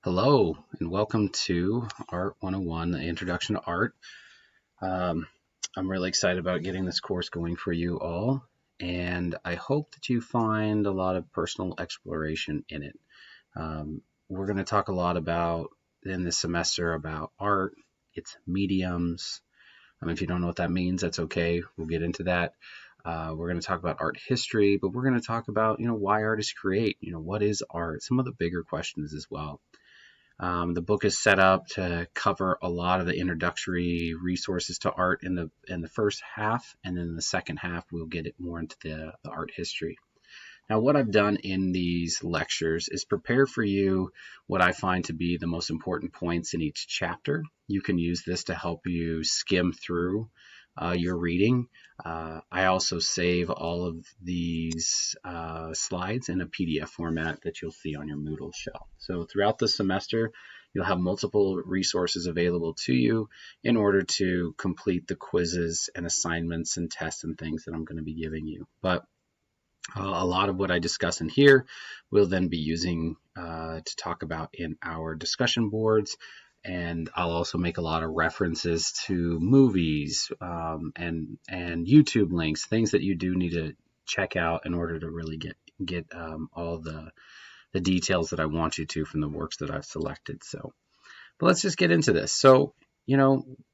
Hello, and welcome to Art 101, the Introduction to Art. Um, I'm really excited about getting this course going for you all, and I hope that you find a lot of personal exploration in it. We're going to talk a lot about, in this semester, about art, its mediums. If you don't know what that means, that's okay. We'll get into that. We're going to talk about art history, but we're going to talk about, why artists create. What is art? Some of the bigger questions as well. The book is set up to cover a lot of the introductory resources to art in the first half, and then in the second half we'll get it more into the art history. Now, what I've done in these lectures is prepare for you what I find to be the most important points in each chapter. You can use this to help you skim through your reading. I also save all of these slides in a PDF format that you'll see on your Moodle shell. So throughout the semester, you'll have multiple resources available to you in order to complete the quizzes and assignments and tests and things that I'm going to be giving you. But a lot of what I discuss in here we'll then be using to talk about in our discussion boards, and I'll also make a lot of references to movies and YouTube links, things that you do need to check out in order to really get all the details that I want you to from the works that I've selected. But let's just get into this. So,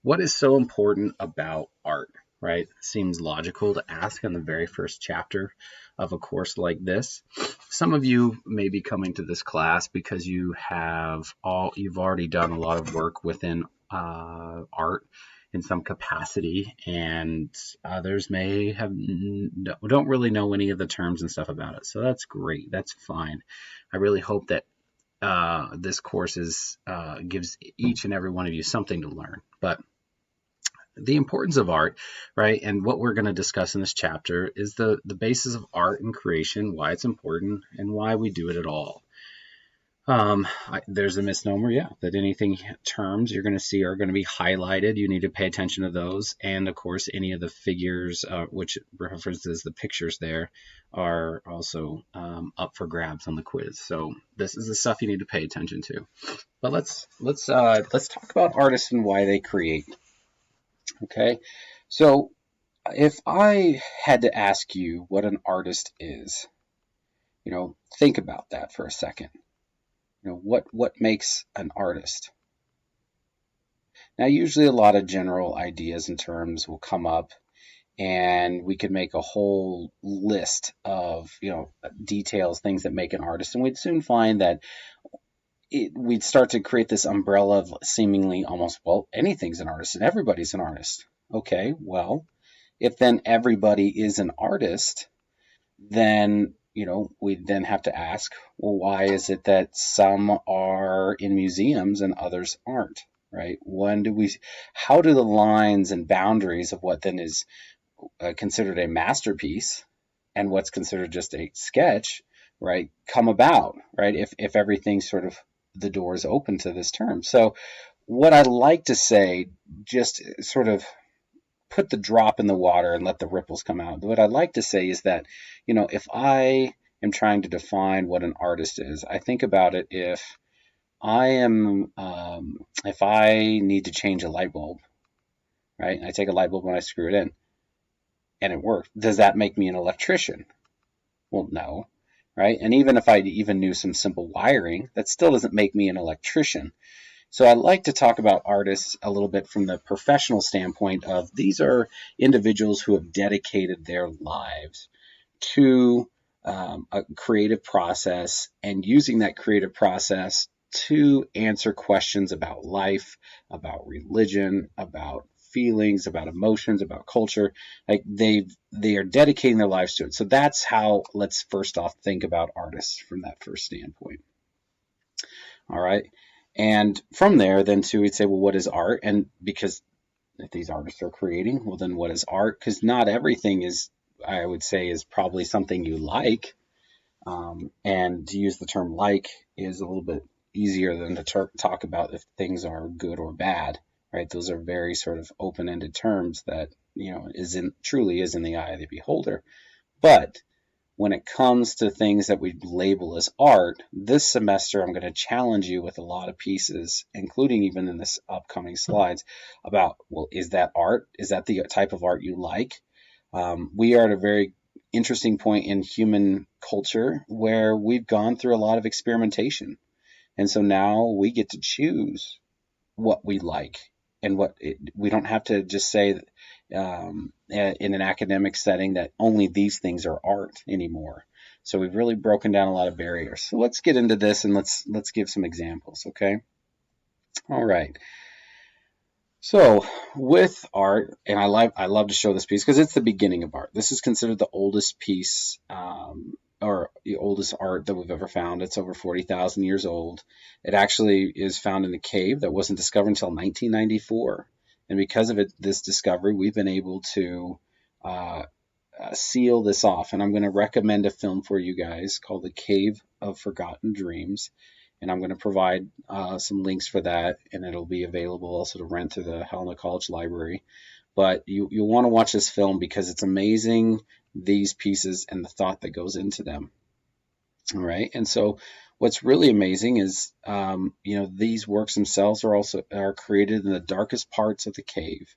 what is so important about art, right? Seems logical to ask in the very first chapter of a course like this. Some of you may be coming to this class because you've already done a lot of work within art in some capacity, and others may don't really know any of the terms and stuff about it. So that's great. That's fine. I really hope that this course gives each and every one of you something to learn. But the importance of art, right, and what we're going to discuss in this chapter is the basis of art and creation, why it's important, and why we do it at all. There's a misnomer, that anything terms you're going to see are going to be highlighted. You need to pay attention to those. And of course, any of the figures, which references the pictures there, are also up for grabs on the quiz. So this is the stuff you need to pay attention to. But let's talk about artists and why they create. Okay, so if I had to ask you what an artist is, think about that for a second. What makes an artist? Now, usually a lot of general ideas and terms will come up, and we could make a whole list of, details, things that make an artist, and we'd soon find that we'd start to create this umbrella of seemingly almost, anything's an artist and everybody's an artist. Okay, well, if then everybody is an artist, then we then have to ask, well, why is it that some are in museums and others aren't, right? How do the lines and boundaries of what then is considered a masterpiece and what's considered just a sketch, right, come about, right? If everything's sort of, the door is open to this term. So what I like to say, just sort of put the drop in the water and let the ripples come out. What I'd like to say is that, if I am trying to define what an artist is, I think about it if I need to change a light bulb, right? I take a light bulb and I screw it in and it works. Does that make me an electrician? Well, no, right? And even if I even knew some simple wiring, that still doesn't make me an electrician. So I like to talk about artists a little bit from the professional standpoint of these are individuals who have dedicated their lives to a creative process and using that creative process to answer questions about life, about religion, about feelings, about emotions, about culture. Like they are dedicating their lives to it. So that's how, let's first off think about artists from that first standpoint. All right. And from there, then too, we'd say, well, what is art? And because if these artists are creating, well, then what is art? Because not everything is, I would say, is probably something you like. And to use the term like is a little bit easier than to talk about if things are good or bad, right? Those are very sort of open-ended terms that, truly is in the eye of the beholder. But when it comes to things that we label as art, this semester I'm going to challenge you with a lot of pieces, including even in this upcoming slides, about, well, is that art? Is that the type of art you like? We are at a very interesting point in human culture where we've gone through a lot of experimentation. And so now we get to choose what we like and we don't have to just say in an academic setting that only these things are art anymore. So we've really broken down a lot of barriers. So let's get into this and let's give some examples, okay? All right. So with art, and I love to show this piece because it's the beginning of art. This is considered the oldest piece or the oldest art that we've ever found. It's over 40,000 years old. It actually is found in a cave that wasn't discovered until 1994. And because of this discovery, we've been able to seal this off. And I'm going to recommend a film for you guys called The Cave of Forgotten Dreams. And I'm going to provide some links for that, and it'll be available also to rent through the Helena College Library. But you'll want to watch this film because it's amazing, these pieces and the thought that goes into them. All right, and so what's really amazing is, these works themselves are created in the darkest parts of the cave.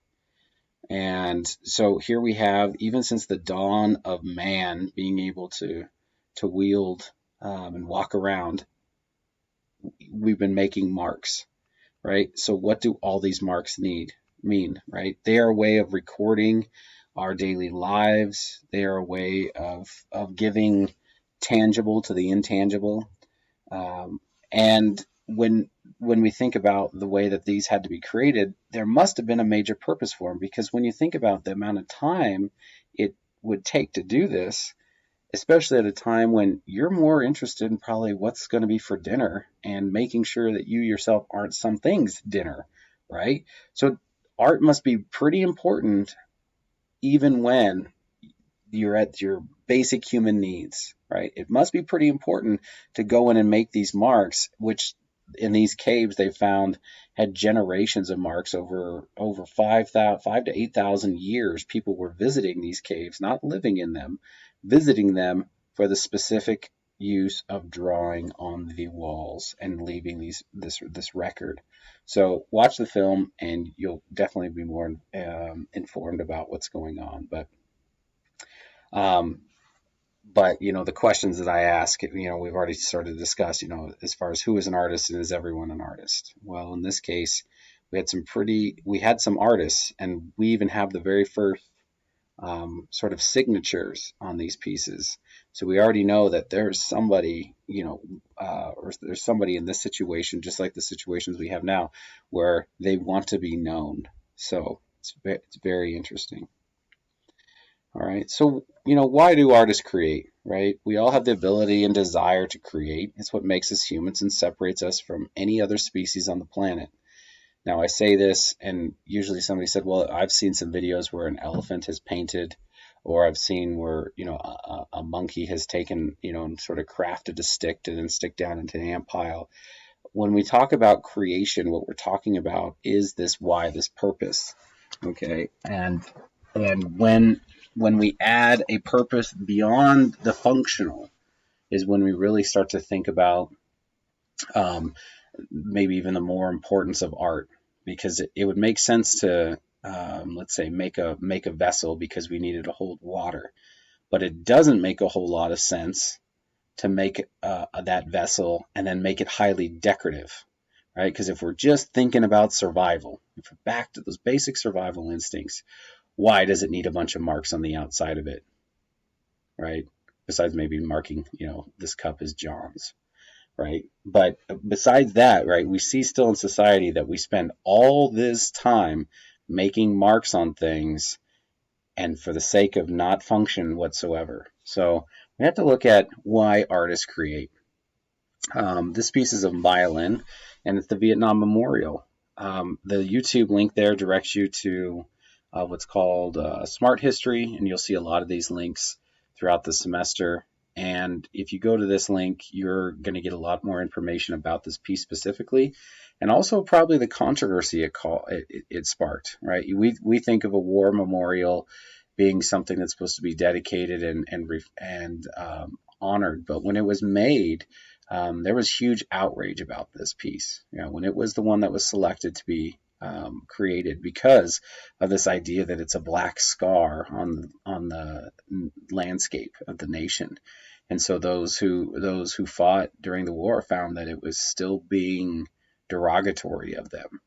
And so here we have, even since the dawn of man being able to wield and walk around, we've been making marks, right? So what do all these marks mean, right? They are a way of recording our daily lives. They are a way of giving tangible to the intangible. And when we think about the way that these had to be created, there must have been a major purpose for them, because when you think about the amount of time it would take to do this, especially at a time when you're more interested in probably what's going to be for dinner and making sure that you yourself aren't some things dinner, right? So art must be pretty important even when you're at your basic human needs, right? It must be pretty important to go in and make these marks, which in these caves they found had generations of marks over 5 to 8,000 years. People were visiting these caves, not living in them, visiting them for the specific use of drawing on the walls and leaving this record. So watch the film and you'll definitely be more informed about what's going on. But the questions that I ask, we've already started to discuss, as far as who is an artist and is everyone an artist? Well, in this case, we had some artists, and we even have the very first sort of signatures on these pieces. So we already know that there's somebody, or there's somebody in this situation, just like the situations we have now, where they want to be known. So it's very interesting. All right. So, why do artists create, right? We all have the ability and desire to create. It's what makes us humans and separates us from any other species on the planet. Now, I say this, and usually somebody said, well, I've seen some videos where an elephant has painted, or I've seen where, a monkey has taken, and sort of crafted a stick to then stick down into an ant pile. When we talk about creation, what we're talking about is this why, this purpose. Okay. And when we add a purpose beyond the functional is when we really start to think about maybe even the more importance of art, because it would make sense to let's say make a vessel because we needed to hold water, but it doesn't make a whole lot of sense to make that vessel and then make it highly decorative, right? Because if we're just thinking about survival, if we're back to those basic survival instincts, why does it need a bunch of marks on the outside of it, right? Besides maybe marking, this cup is John's, right? But besides that, right, we see still in society that we spend all this time making marks on things and for the sake of not function whatsoever. So we have to look at why artists create. This piece is a violin, and it's the Vietnam Memorial. The YouTube link there directs you to what's called Smart History, and you'll see a lot of these links throughout the semester. And if you go to this link, you're going to get a lot more information about this piece specifically, and also probably the controversy it sparked. Right? We think of a war memorial being something that's supposed to be dedicated and honored. But when it was made, there was huge outrage about this piece. When it was the one that was selected to be created, because of this idea that it's a black scar on the landscape of the nation. And so those who fought during the war found that it was still being derogatory of them.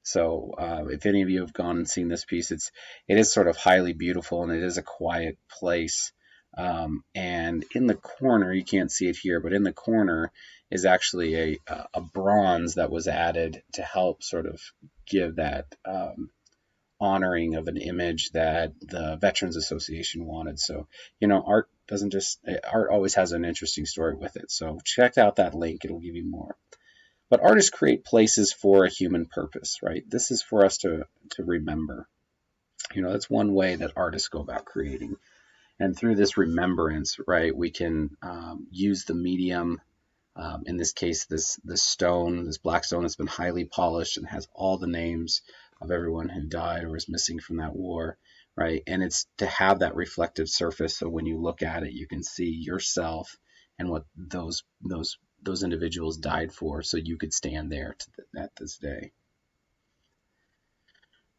So if any of you have gone and seen this piece, it is sort of highly beautiful, and it is a quiet place. And in the corner, you can't see it here, but in the corner is actually a bronze that was added to help sort of give that honoring of an image that the Veterans Association wanted. So, art always has an interesting story with it. So check out that link, it'll give you more. But artists create places for a human purpose, right? This is for us to remember. That's one way that artists go about creating. And through this remembrance, right, we can use the medium. In this case, this stone, this black stone, has been highly polished and has all the names of everyone who died or was missing from that war, right? And it's to have that reflective surface, so when you look at it, you can see yourself and what those individuals died for, so you could stand there at this day.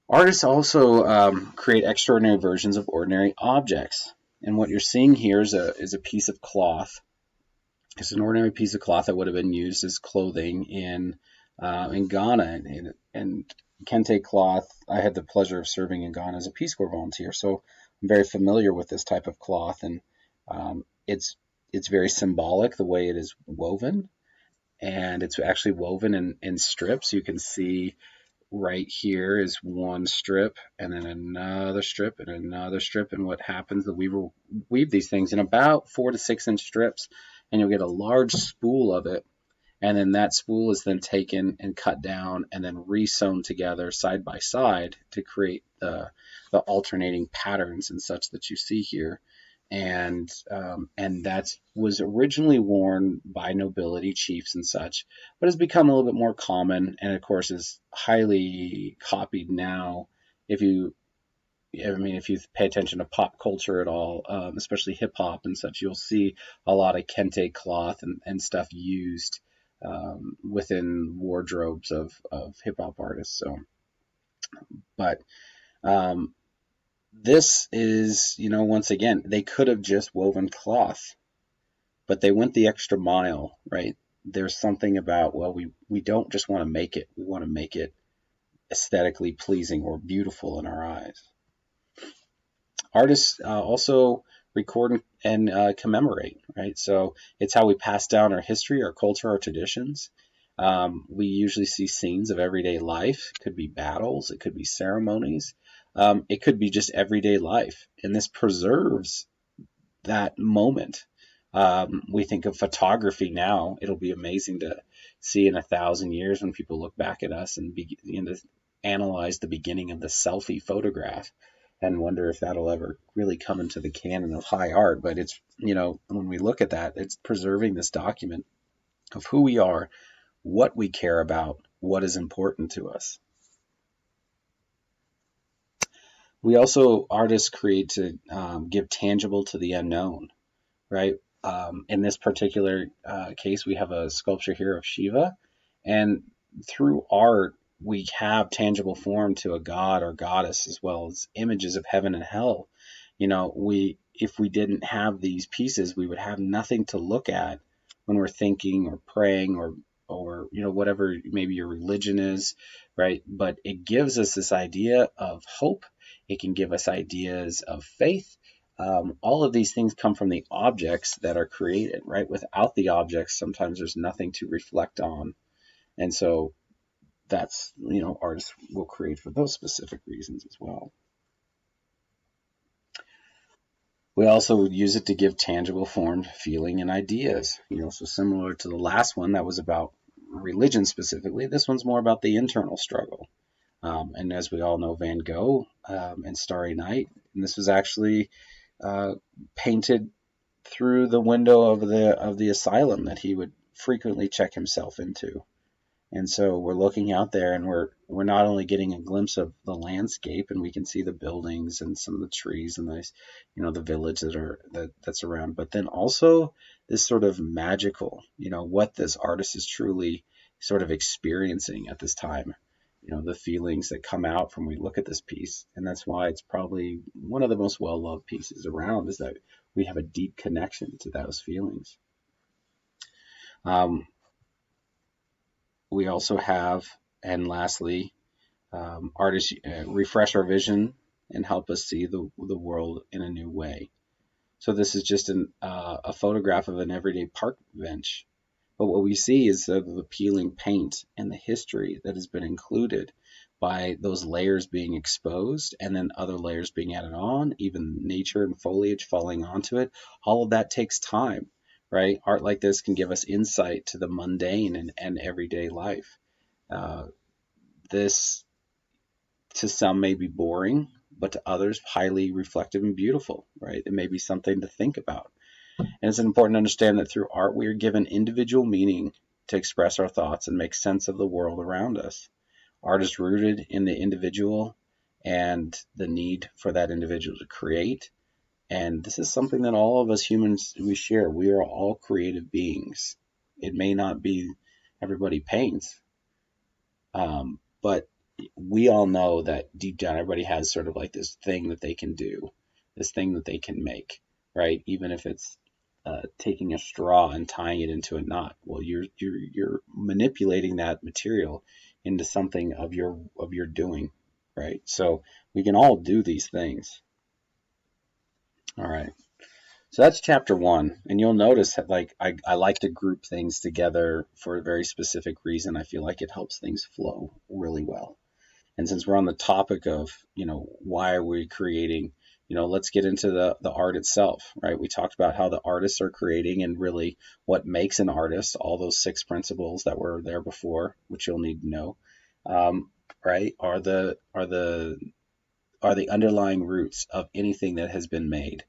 Artists also create extraordinary versions of ordinary objects. And what you're seeing here is a piece of cloth. It's an ordinary piece of cloth that would have been used as clothing in Ghana. And kente cloth, I had the pleasure of serving in Ghana as a Peace Corps volunteer, so I'm very familiar with this type of cloth. And it's very symbolic the way it is woven, and it's actually woven in strips. You can see right here is one strip, and then another strip, and another strip. And what happens, the weaver will weave these things in about 4 to 6 inch strips, and you'll get a large spool of it. And then that spool is then taken and cut down and then re-sewn together side by side to create the alternating patterns and such that you see here. And that was originally worn by nobility, chiefs and such, but has become a little bit more common, and of course is highly copied now. If you pay attention to pop culture at all, especially hip hop and such, you'll see a lot of kente cloth and stuff used within wardrobes of hip hop artists. So, but this is, once again, they could have just woven cloth, but they went the extra mile, right? There's something about, well, we don't just want to make it, we want to make it aesthetically pleasing or beautiful in our eyes. Artists also record and commemorate, right? So it's how we pass down our history, our culture, our traditions. We usually see scenes of everyday life. It could be battles, it could be ceremonies, it could be just everyday life. And this preserves that moment. We think of photography now. It'll be amazing to see in 1,000 years when people look back at us and begin to analyze the beginning of the selfie photograph and wonder if that'll ever really come into the canon of high art. But it's, when we look at that, it's preserving this document of who we are, what we care about, what is important to us. We also, artists create to give tangible to the unknown, right? In this particular case, we have a sculpture here of Shiva, and through art, we have tangible form to a god or goddess, as well as images of heaven and hell. If we didn't have these pieces, we would have nothing to look at when we're thinking or praying or whatever maybe your religion is, right? But it gives us this idea of hope. It can give us ideas of faith. All of these things come from the objects that are created, right? Without the objects, sometimes there's nothing to reflect on. And so that's, artists will create for those specific reasons as well. We also use it to give tangible form, feeling, and ideas. So similar to the last one that was about religion specifically, this one's more about the internal struggle. And as we all know, Van Gogh and Starry Night, and this was actually painted through the window of the asylum that he would frequently check himself into. And so we're looking out there, and we're not only getting a glimpse of the landscape, and we can see the buildings and some of the trees and the village that's around, but then also this sort of magical, what this artist is truly sort of experiencing at this time. The feelings that come out from we look at this piece, and that's why it's probably one of the most well-loved pieces around, is that we have a deep connection to those feelings. We also have, and lastly, artists refresh our vision and help us see the world in a new way. So this is just a photograph of an everyday park bench. But what we see is the appealing paint and the history that has been included by those layers being exposed and then other layers being added on, even nature and foliage falling onto it. All of that takes time, right? Art like this can give us insight to the mundane and everyday life. This, to some, may be boring, but to others, highly reflective and beautiful, right? It may be something to think about. And it's important to understand that through art, we are given individual meaning to express our thoughts and make sense of the world around us. Art is rooted in the individual and the need for that individual to create. And this is something that all of us humans, we share. We are all creative beings. It may not be everybody paints, but we all know that deep down everybody has sort of like this thing that they can do, this thing that they can make, right? Even if it's taking a straw and tying it into a knot. Well, you're manipulating that material into something of your doing, right? So we can all do these things. All right. So that's chapter 1, and you'll notice that I like to group things together for a very specific reason. I feel like it helps things flow really well. And since we're on the topic of, why are we creating, let's get into the art itself, right? We talked about how the artists are creating and really what makes an artist, all those 6 principles that were there before, which you'll need to know, right, are the underlying roots of anything that has been made.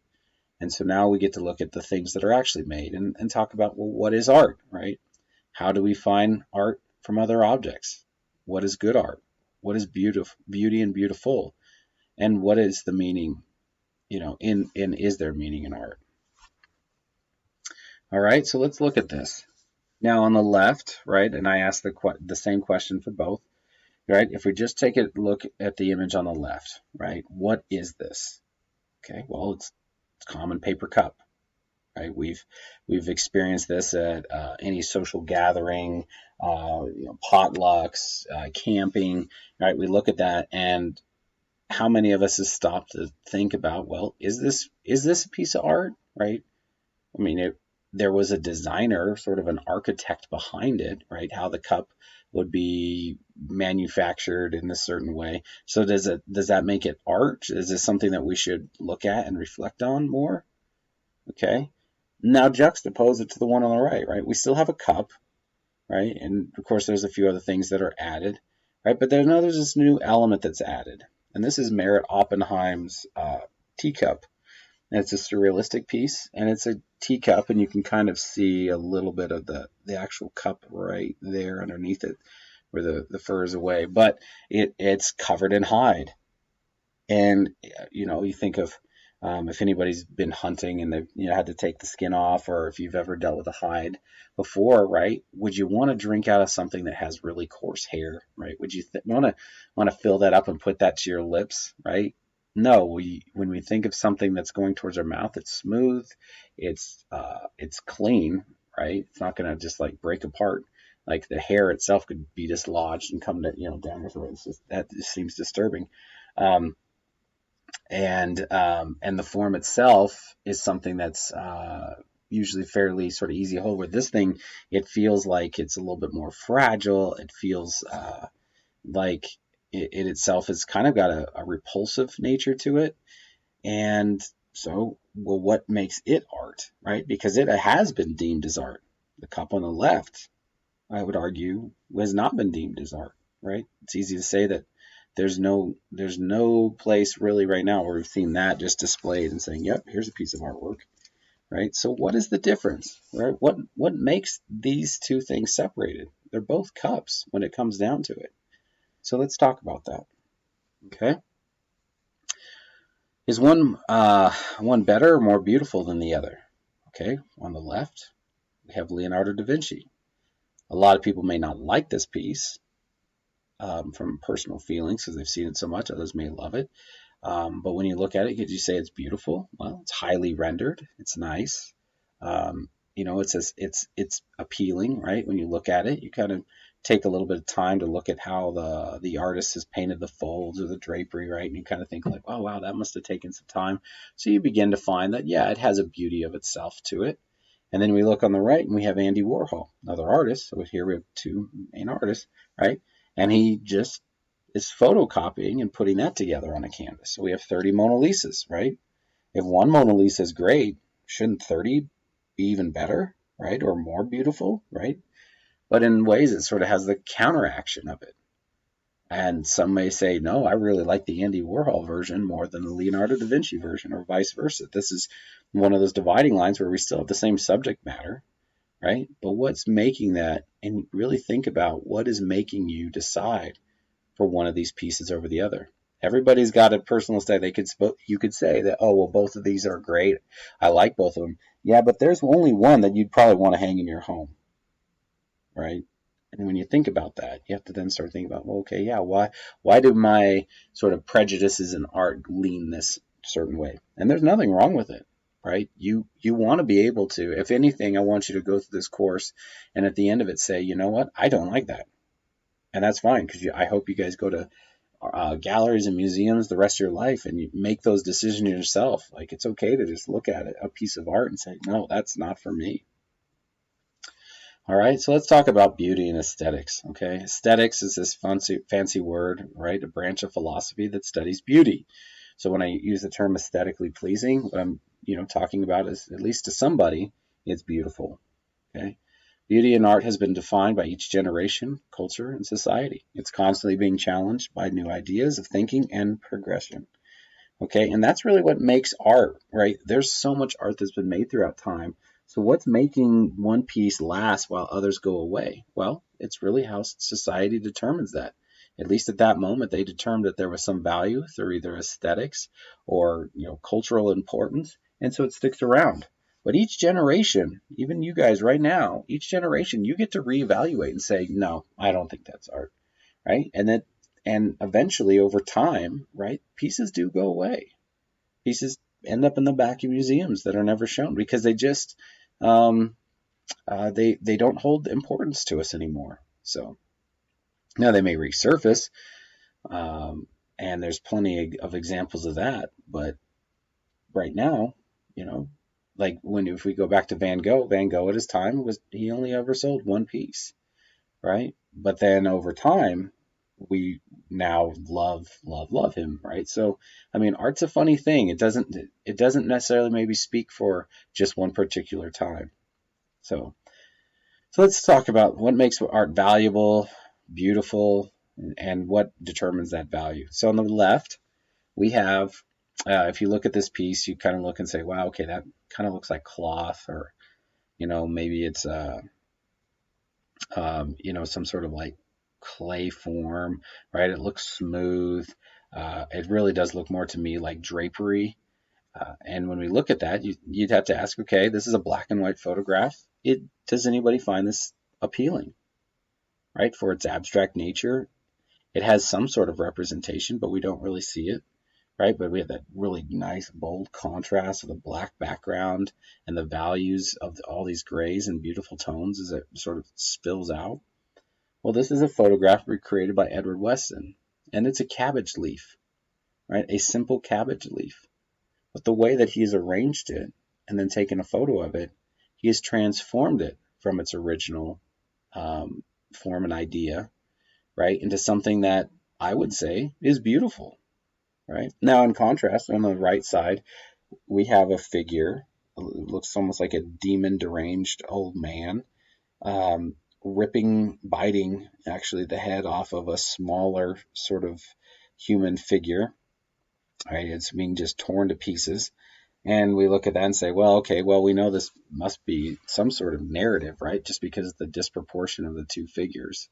And so now we get to look at the things that are actually made and talk about, well, what is art, right? How do we find art from other objects? What is good art? What is beauty and beautiful? And what is the meaning, is there meaning in art? All right, so let's look at this. Now on the left, right, and I asked the same question for both, right? If we just take a look at the image on the left, right, what is this? Okay, well, it's a common paper cup, right? We've experienced this at any social gathering, potlucks, camping, right? We look at that, and how many of us has stopped to think about, well, is this a piece of art, right? I mean, there was a designer, sort of an architect behind it, right? How the cup would be manufactured in a certain way. So does that make it art? Is this something that we should look at and reflect on more? Okay. Now juxtapose it to the one on the right? We still have a cup, right? And of course, there's a few other things that are added, right? But there's this new element that's added. And this is Merritt Oppenheim's teacup. And it's a surrealistic piece, and it's a teacup, and you can kind of see a little bit of the actual cup right there underneath it, where the fur is away. But it's covered in hide. And, you think of if anybody's been hunting and they've had to take the skin off, or if you've ever dealt with a hide before, right? Would you want to drink out of something that has really coarse hair, right? Would you want to fill that up and put that to your lips, right? No, when we think of something that's going towards our mouth, it's smooth, it's clean, right? It's not going to just like break apart. Like the hair itself could be dislodged and come to down your throat. That just seems disturbing. And the form itself is something that's usually fairly sort of easy to hold. With this thing, it feels like it's a little bit more fragile. It feels like it itself has kind of got a repulsive nature to it. And so, well, what makes it art, right? Because it has been deemed as art. The cup on the left, I would argue, has not been deemed as art, right? It's easy to say that there's no place really right now where we've seen that just displayed and saying, yep, here's a piece of artwork, right? So what is the difference, right? What makes these two things separated? They're both cups when it comes down to it. So let's talk about that. Okay. Is one better or more beautiful than the other? Okay, on the left, we have Leonardo da Vinci. A lot of people may not like this piece from personal feelings because they've seen it so much. Others may love it. But when you look at it, could you say it's beautiful? Well, it's highly rendered. It's nice. It's appealing, right? When you look at it, you kind of take a little bit of time to look at how the artist has painted the folds or the drapery, right? And you kind of think like, oh wow, that must have taken some time. So you begin to find that yeah, it has a beauty of itself to it. And then we look on the right and we have Andy Warhol, another artist. So here we have two main artists, right? And he just is photocopying and putting that together on a canvas. So we have 30 Mona Lisas, right? If one Mona Lisa is great, shouldn't 30 be even better, right? Or more beautiful, right? But in ways, it sort of has the counteraction of it. And some may say, no, I really like the Andy Warhol version more than the Leonardo da Vinci version, or vice versa. This is one of those dividing lines where we still have the same subject matter, right? But what's making that, and really think about what is making you decide for one of these pieces over the other. Everybody's got a personal style. You could say that, oh well, both of these are great. I like both of them. Yeah, but there's only one that you'd probably want to hang in your home, right? And when you think about that, you have to then start thinking about, well, okay, yeah, why do my sort of prejudices in art lean this certain way? And there's nothing wrong with it, right? You want to be able to, if anything, I want you to go through this course and at the end of it say, you know what, I don't like that. And that's fine, because I hope you guys go to galleries and museums the rest of your life and you make those decisions yourself. Like, it's okay to just look at it, a piece of art, and say, no, that's not for me. All right, so let's talk about beauty and aesthetics. Okay, aesthetics is this fancy word, right? A branch of philosophy that studies beauty. So when I use the term aesthetically pleasing, what I'm talking about is, at least to somebody, it's beautiful. Okay. Beauty in art has been defined by each generation, culture, and society. It's constantly being challenged by new ideas of thinking and progression. Okay, and that's really what makes art, right? There's so much art that's been made throughout time. So what's making one piece last while others go away? Well, it's really how society determines that. At least at that moment, they determined that there was some value through either aesthetics or cultural importance, and so it sticks around. But each generation, even you guys right now, each generation, you get to reevaluate and say, no, I don't think that's art, right? And eventually, over time, right, pieces do go away. Pieces end up in the back of museums that are never shown because they just they don't hold importance to us anymore. So now they may resurface, and there's plenty of examples of that. But right now, like if we go back to Van Gogh at his time he only ever sold one piece, right? But then over time, we now love him, right? So I mean, art's a funny thing. It doesn't necessarily maybe speak for just one particular time. So let's talk about what makes art valuable, beautiful, and what determines that value. So on the left, we have, if you look at this piece, you kind of look and say, wow, okay, that kind of looks like cloth, or maybe it's some sort of like clay form, right? It looks smooth. It really does look more to me like drapery. And when we look at that, you'd have to ask, okay, this is a black and white photograph. Does anybody find this appealing, right? For its abstract nature, it has some sort of representation, but we don't really see it, right? But we have that really nice, bold contrast of the black background and the values of all these grays and beautiful tones as it sort of spills out. Well, this is a photograph recreated by Edward Weston, and it's a cabbage leaf, right? A simple cabbage leaf. But the way that he's arranged it and then taken a photo of it, he has transformed it from its original form and idea, right, into something that I would say is beautiful, right? Now, in contrast, on the right side, we have a figure. It looks almost like a demon deranged old man, biting actually the head off of a smaller sort of human figure. Right, it's being just torn to pieces. And we look at that and say, well, okay, well, we know this must be some sort of narrative, right? Just because of the disproportion of the two figures.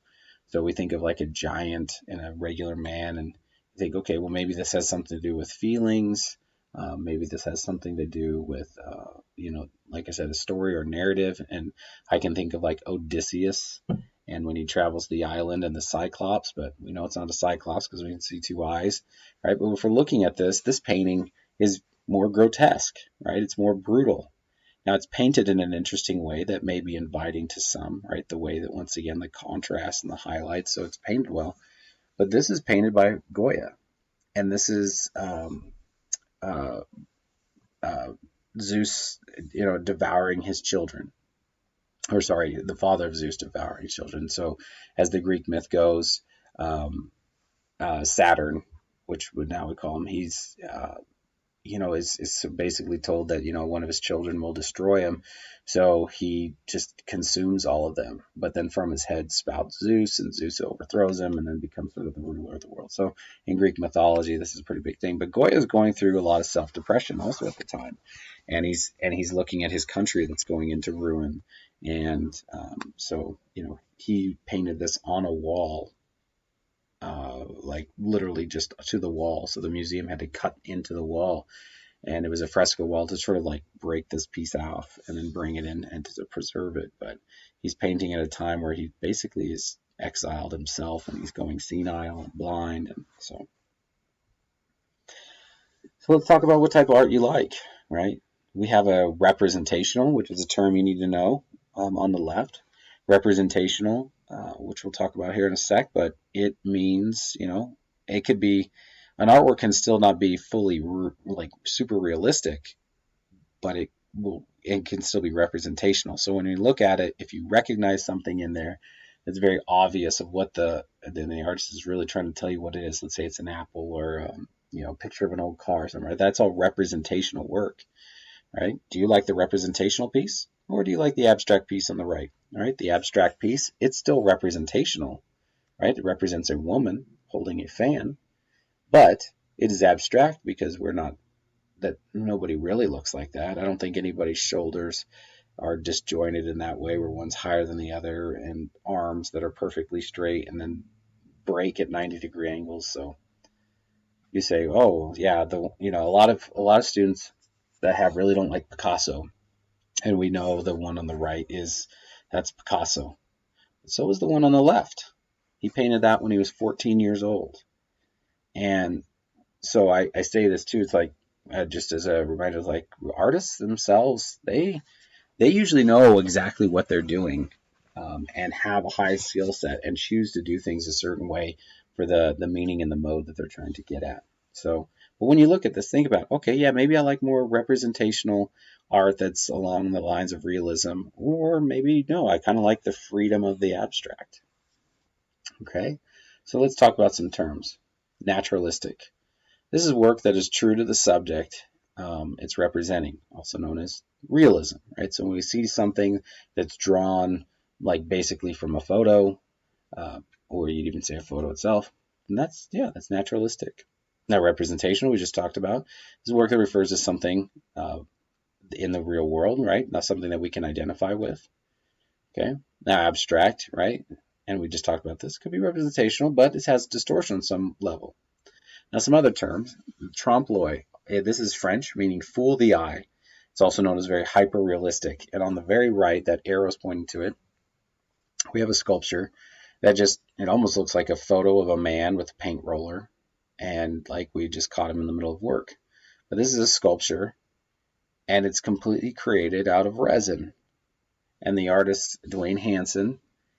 So we think of like a giant and a regular man and think, okay, well, maybe this has something to do with feelings. Maybe this has something to do with, like I said, a story or narrative. And I can think of like Odysseus and when he travels the island and the Cyclops, but we know it's not a Cyclops because we can see two eyes, right? But if we're looking at this painting is more grotesque, right? It's more brutal. Now it's painted in an interesting way that may be inviting to some, right? The way that once again the contrast and the highlights, so it's painted well. But this is painted by Goya, and this is uh, uh, Zeus, devouring his children, or sorry, the father of Zeus devouring his children. So as the Greek myth goes, Saturn, which would now we call him, he's is basically told that one of his children will destroy him, so he just consumes all of them. But then from his head spouts Zeus, and Zeus overthrows him, and then becomes sort of the ruler of the world. So in Greek mythology, this is a pretty big thing. But Goya is going through a lot of self-depression also at the time, and he's looking at his country that's going into ruin, and so he painted this on a wall. Like literally just to the wall. So the museum had to cut into the wall, and it was a fresco wall to sort of like break this piece off and then bring it in and to preserve it. But he's painting at a time where he basically is exiled himself and he's going senile and blind, and so let's talk about what type of art you like, right? We have a representational, which is a term you need to know, on the left. Representational, which we'll talk about here in a sec, but it means, it could be, an artwork can still not be fully like super realistic, but it can still be representational. So when you look at it, if you recognize something in there that's very obvious of what then the artist is really trying to tell you what it is. Let's say it's an apple or a picture of an old car or something. Right? That's all representational work, right? Do you like the representational piece, or do you like the abstract piece on the right? All right, the abstract piece, it's still representational, right? It represents a woman holding a fan, but it is abstract because that nobody really looks like that. I don't think anybody's shoulders are disjointed in that way where one's higher than the other, and arms that are perfectly straight and then break at 90-degree angles. So you say, oh yeah, a lot of students that have really don't like Picasso, and we know the one on the right that's Picasso. So is the one on the left. He painted that when he was 14 years old, and so I say this too. It's like just as a reminder, like artists themselves, they usually know exactly what they're doing, and have a high skill set and choose to do things a certain way for the meaning and the mode that they're trying to get at. So, but when you look at this, think about, okay, yeah, maybe I like more representational art that's along the lines of realism, or maybe no, I kind of like the freedom of the abstract. Okay, so let's talk about some terms. Naturalistic. This is work that is true to the subject it's representing, also known as realism, right? So when we see something that's drawn, like basically from a photo, uh, or you'd even say a photo itself, and that's naturalistic. Now, representational, we just talked about, is work that refers to something in the real world, right? Not something that we can identify with. Okay. Now, abstract, right? And we just talked about this, could be representational, but it has distortion on some level. Now, some other terms. Trompe l'oeil. This is French, meaning fool the eye. It's also known as very hyper-realistic. And on the very right, that arrow is pointing to it, we have a sculpture that it almost looks like a photo of a man with a paint roller. And like we just caught him in the middle of work. But this is a sculpture, and it's completely created out of resin. And the artist, Dwayne Hansen,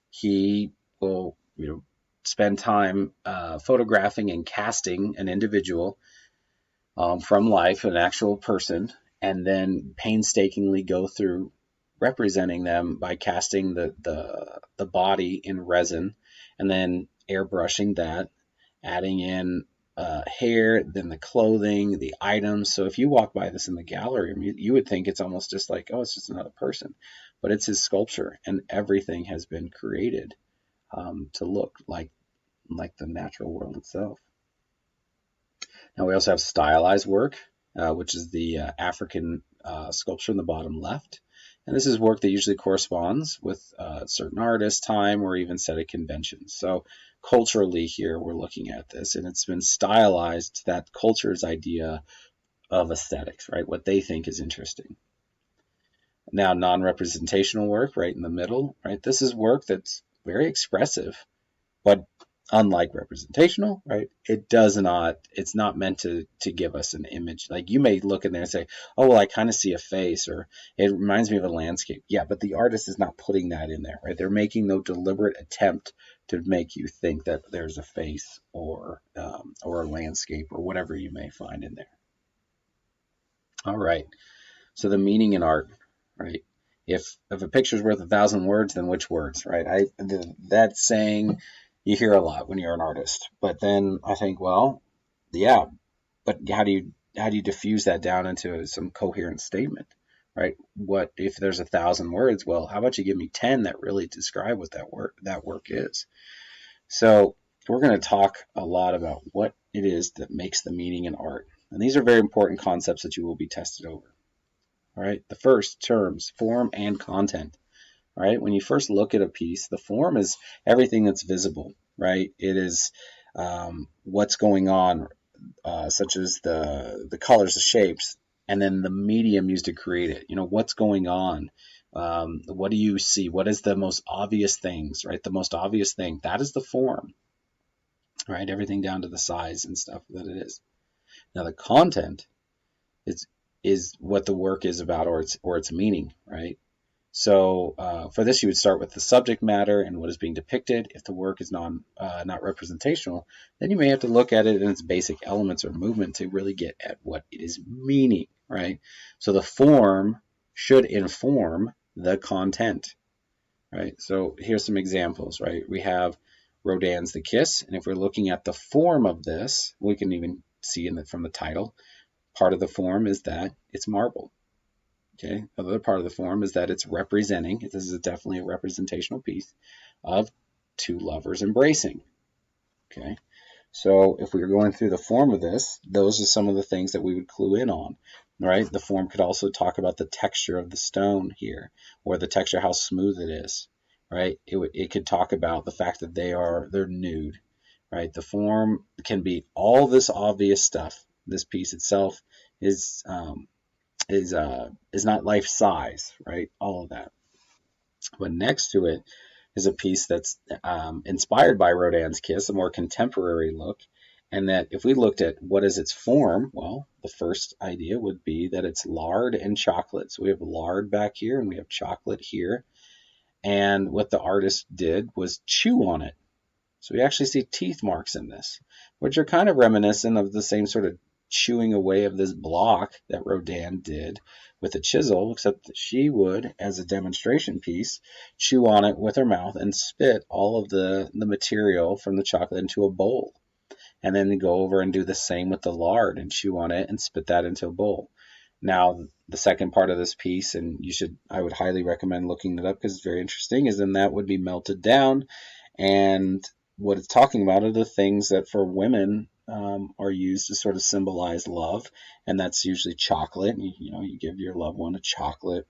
he will, spend time photographing and casting an individual from life, an actual person, and then painstakingly go through representing them by casting the body in resin, and then airbrushing that, adding in hair, then the clothing, the items. So if you walk by this in the gallery, you would think it's almost just like, oh, it's just another person, but it's his sculpture, and everything has been created to look like the natural world itself. Now we also have stylized work. which is the African sculpture in the bottom left. And this is work that usually corresponds with certain artists, time, or even set of conventions. So culturally here, we're looking at this, and it's been stylized to that culture's idea of aesthetics, right? What they think is interesting. Now, non-representational work, right in the middle, right? This is work that's very expressive, but unlike representational, right? It's not meant to give us an image. Like you may look in there and say, oh, well, I kind of see a face, or it reminds me of a landscape. Yeah, but the artist is not putting that in there, right? They're making no deliberate attempt to make you think that there's a face or a landscape or whatever you may find in there. All right. So the meaning in art, right? If a picture's worth 1,000 words, then which words, right? That saying you hear a lot when you're an artist. But then I think, well, yeah, but how do you diffuse that down into some coherent statement, right? What if there's 1,000 words? Well, how about you give me 10 that really describe what that work is? So we're going to talk a lot about what it is that makes the meaning in art, and these are very important concepts that you will be tested over. All right, the first terms, form and content. All right, when you first look at a piece, the form is everything that's visible, right? It is what's going on, such as the colors, the shapes, and then the medium used to create it. You know, what's going on? What do you see? What is the most obvious things, right? The most obvious thing, that is the form, right? Everything down to the size and stuff that it is. Now the content is what the work is about, or its meaning, right? So for this, you would start with the subject matter and what is being depicted. If the work is not representational, then you may have to look at it in its basic elements or movement to really get at what it is meaning, right? So the form should inform the content, right? So here's some examples, right? We have Rodin's The Kiss, and if we're looking at the form of this, we can even see from the title, part of the form is that it's marble. Okay, another part of the form is that it's representing, this is definitely a representational piece, of two lovers embracing. Okay, so if we were going through the form of this, those are some of the things that we would clue in on, right? The form could also talk about the texture of the stone here, or the texture, how smooth it is, right? It could talk about the fact that they're nude, right? The form can be all this obvious stuff. This piece itself is not life size, right? All of that. But next to it is a piece that's inspired by Rodin's Kiss, a more contemporary look. And that if we looked at what is its form, well, the first idea would be that it's lard and chocolate. So we have lard back here and we have chocolate here. And what the artist did was chew on it. So we actually see teeth marks in this, which are kind of reminiscent of the same sort of chewing away of this block that Rodin did with a chisel, except that she would, as a demonstration piece, chew on it with her mouth and spit all of the material from the chocolate into a bowl. And then go over and do the same with the lard and chew on it and spit that into a bowl. Now, the second part of this piece, and I would highly recommend looking it up because it's very interesting, is then that would be melted down. And what it's talking about are the things that for women are used to sort of symbolize love, and that's usually chocolate. You give your loved one a chocolate,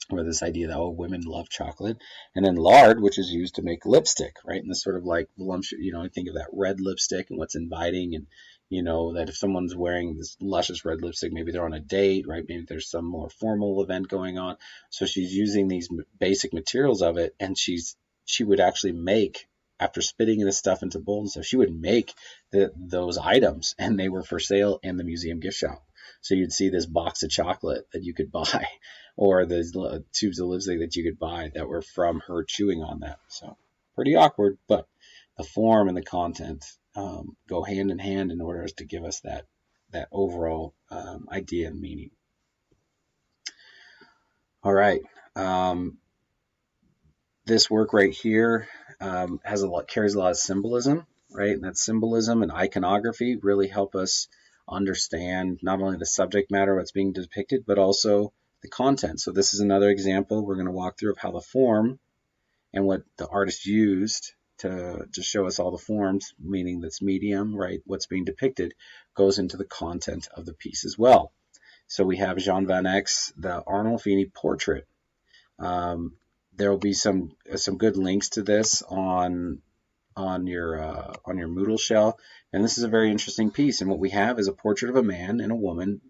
or this idea that women love chocolate, and then lard, which is used to make lipstick, right? And this sort of like voluptuous, I think of that red lipstick and what's inviting, and that if someone's wearing this luscious red lipstick, maybe they're on a date, right? Maybe there's some more formal event going on. So she's using these basic materials of it, and she would actually make, after spitting this stuff into bowls, so she would make those items, and they were for sale in the museum gift shop. So you'd see this box of chocolate that you could buy, or these tubes of lipstick that you could buy that were from her chewing on that. So pretty awkward, but the form and the content go hand in hand in order to give us that overall idea and meaning. All right. This work right here carries a lot of symbolism, right? And that symbolism and iconography really help us understand not only the subject matter, what's being depicted, but also the content. So this is another example we're going to walk through of how the form and what the artist used to show us all the forms, meaning that's medium, right? What's being depicted goes into the content of the piece as well. So we have Jean Van Eyck's The Arnolfini Portrait. There will be some good links to this on your Moodle shell, and this is a very interesting piece. And what we have is a portrait of a man and a woman,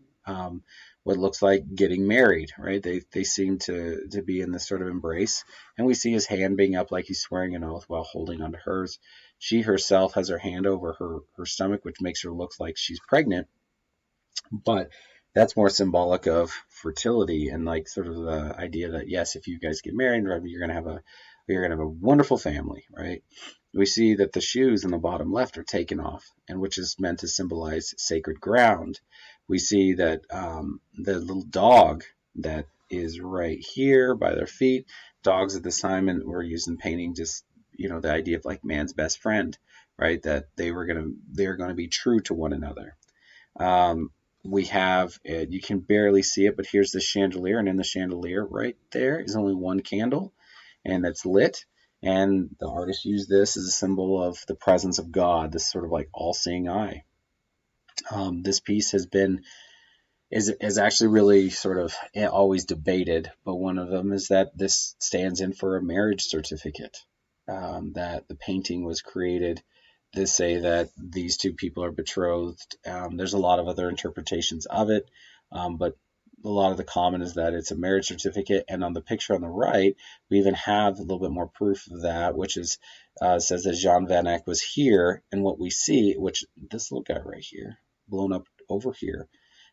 what looks like getting married, right? They seem to be in this sort of embrace, and we see his hand being up like he's swearing an oath while holding onto hers. She herself has her hand over her stomach, which makes her look like she's pregnant, but that's more symbolic of fertility and like sort of the idea that yes, if you guys get married, you're gonna have a wonderful family, right? We see that the shoes in the bottom left are taken off, and which is meant to symbolize sacred ground. We see that the little dog that is right here by their feet, dogs at this time and were used in painting, just the idea of like man's best friend, right? That they're gonna be true to one another. We have, you can barely see it, but here's the chandelier, and in the chandelier right there is only one candle, and it's lit. And the artist used this as a symbol of the presence of God, this sort of like all-seeing eye. This piece is actually really sort of always debated, but one of them is that this stands in for a marriage certificate, that the painting was created to say that these two people are betrothed. There's a lot of other interpretations of it, but a lot of the common is that it's a marriage certificate. And on the picture on the right, we even have a little bit more proof of that, which is says that Jean Van Eyck was here. And what we see, which this little guy right here, blown up over here,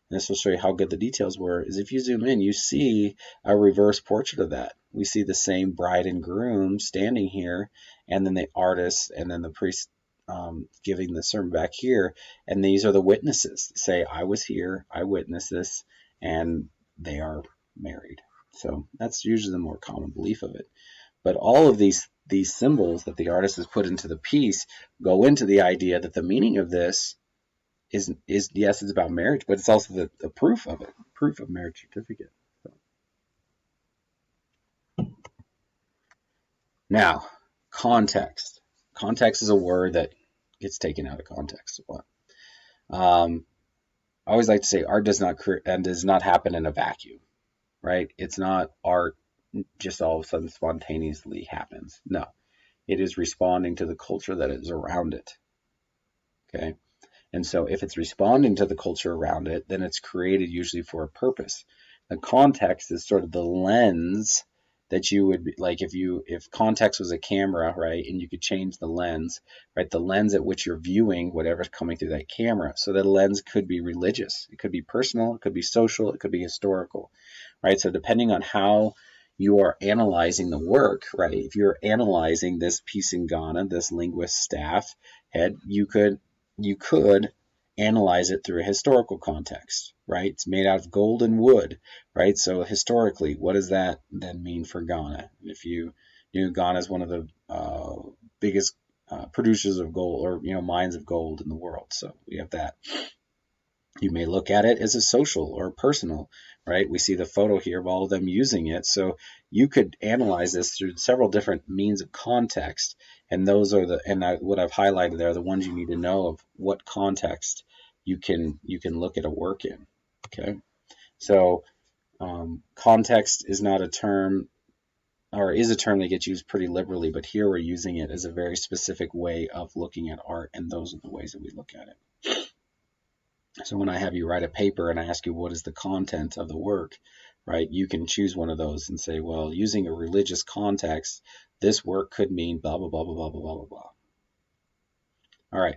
and this will show you how good the details were, is if you zoom in, you see a reverse portrait of that. We see the same bride and groom standing here, and then the artist, and then the priest giving the sermon back here, and these are the witnesses. Say, I was here, I witnessed this, and they are married. So that's usually the more common belief of it. But all of these symbols that the artist has put into the piece go into the idea that the meaning of this is yes, it's about marriage, but it's also the proof of it, proof of marriage certificate. So. Now, context. Context is a word that gets taken out of context. I always like to say art does not happen in a vacuum, right? It's not art just all of a sudden spontaneously happens. No, it is responding to the culture that is around it. Okay, and so if it's responding to the culture around it, then it's created usually for a purpose. The context is sort of the lens that you would be, like if context was a camera, right, and you could change the lens, right, the lens at which you're viewing whatever's coming through that camera. So that lens could be religious, it could be personal, it could be social, it could be historical, right? So depending on how you are analyzing the work, right, if you're analyzing this piece in Ghana, this linguist staff head, you could analyze it through a historical context, right? It's made out of gold and wood, right? So historically, what does that then mean for Ghana? If you Ghana is one of the biggest producers of gold, or mines of gold in the world. So we have that. You may look at it as a social or personal, right? We see the photo here of all of them using it. So you could analyze this through several different means of context. And those are what I've highlighted there are the ones you need to know of what context you can look at a work in. Okay, so context is not a term, or is a term that gets used pretty liberally, but here we're using it as a very specific way of looking at art, and those are the ways that we look at it. So when I have you write a paper and I ask you what is the content of the work, right, you can choose one of those and say, well, using a religious context, this work could mean blah, blah, blah, blah, blah, blah, blah, blah. All right.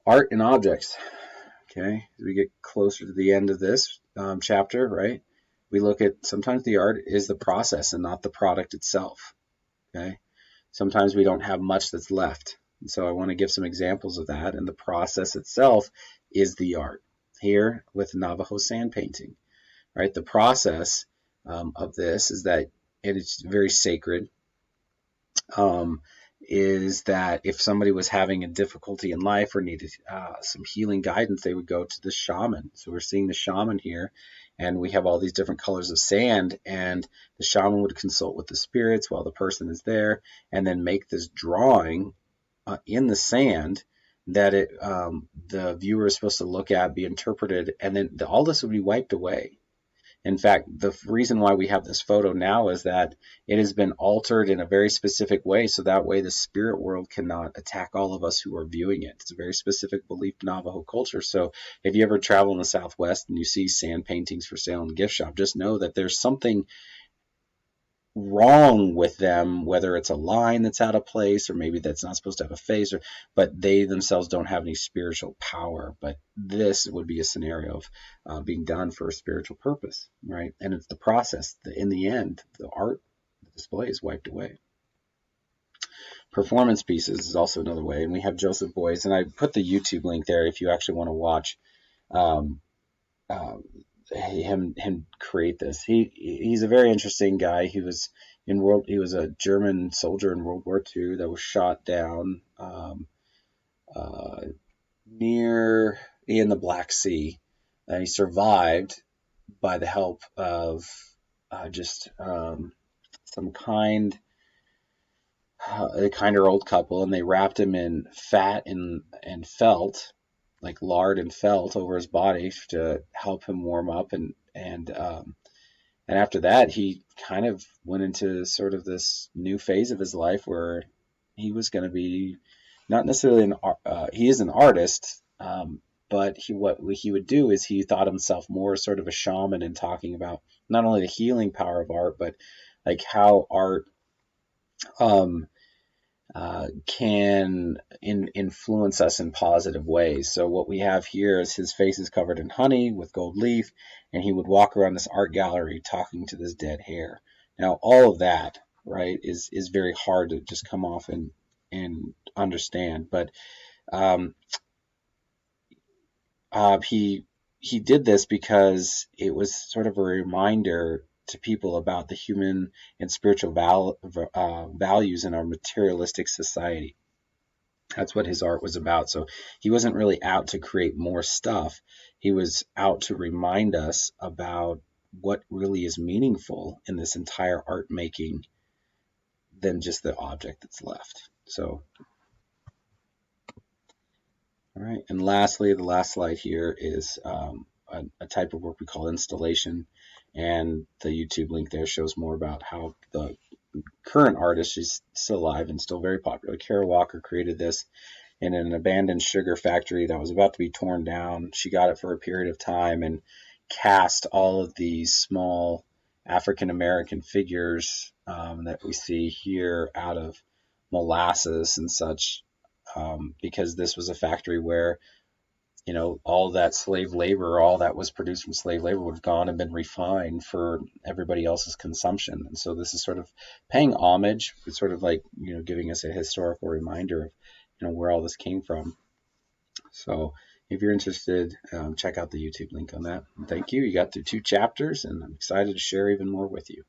Art and objects. Okay, as we get closer to the end of this chapter, right, we look at sometimes the art is the process and not the product itself. Okay, sometimes we don't have much that's left. And so I want to give some examples of that, and the process itself is the art. Here with Navajo sand painting, right? The process of this is that it's very sacred. is that if somebody was having a difficulty in life or needed some healing guidance, they would go to the shaman. So we're seeing the shaman here, and we have all these different colors of sand, and the shaman would consult with the spirits while the person is there, and then make this drawing in the sand that the viewer is supposed to look at, be interpreted, and then all this would be wiped away. In fact, the reason why we have this photo now is that it has been altered in a very specific way, so that way the spirit world cannot attack all of us who are viewing it. It's a very specific belief in Navajo culture. So if you ever travel in the Southwest and you see sand paintings for sale in the gift shop, just know that there's something wrong with them, whether it's a line that's out of place or maybe that's not supposed to have a face, but they themselves don't have any spiritual power. But this would be a scenario of being done for a spiritual purpose, right? And it's the process. In the end, the art, the display is wiped away. Performance pieces is also another way, and we have Joseph Beuys, and I put the YouTube link there if you actually want to watch um, him create this. He's a very interesting guy. He was a German soldier in World War II that was shot down uh, near in the Black Sea. He survived by the help of just some a kinder old couple, and they wrapped him in fat and felt, like lard and felt, over his body to help him warm up, and after that he kind of went into sort of this new phase of his life where he was going to be not necessarily he is an artist, but what he would do is he thought himself more sort of a shaman and talking about not only the healing power of art, but like how art um, can influence us in positive ways. So what we have here is his face is covered in honey with gold leaf, and he would walk around this art gallery talking to this dead hare. Now, all of that, right, is very hard to just come off and understand. But um, he did this because it was sort of a reminder to people about the human and spiritual values in our materialistic society. That's what his art was about. So he wasn't really out to create more stuff. He was out to remind us about what really is meaningful in this entire art making than just the object that's left. So, all right. And lastly, the last slide here is a type of work we call installation. And the YouTube link there shows more about how the current artist, she's still alive and still very popular, Kara Walker, created this in an abandoned sugar factory that was about to be torn down. She got it for a period of time and cast all of these small African American figures that we see here out of molasses and such, because this was a factory where all that slave labor, all that was produced from slave labor would have gone and been refined for everybody else's consumption. And so this is sort of paying homage. It's sort of like, giving us a historical reminder of, where all this came from. So if you're interested, check out the YouTube link on that. And thank you. You got through 2 chapters, and I'm excited to share even more with you.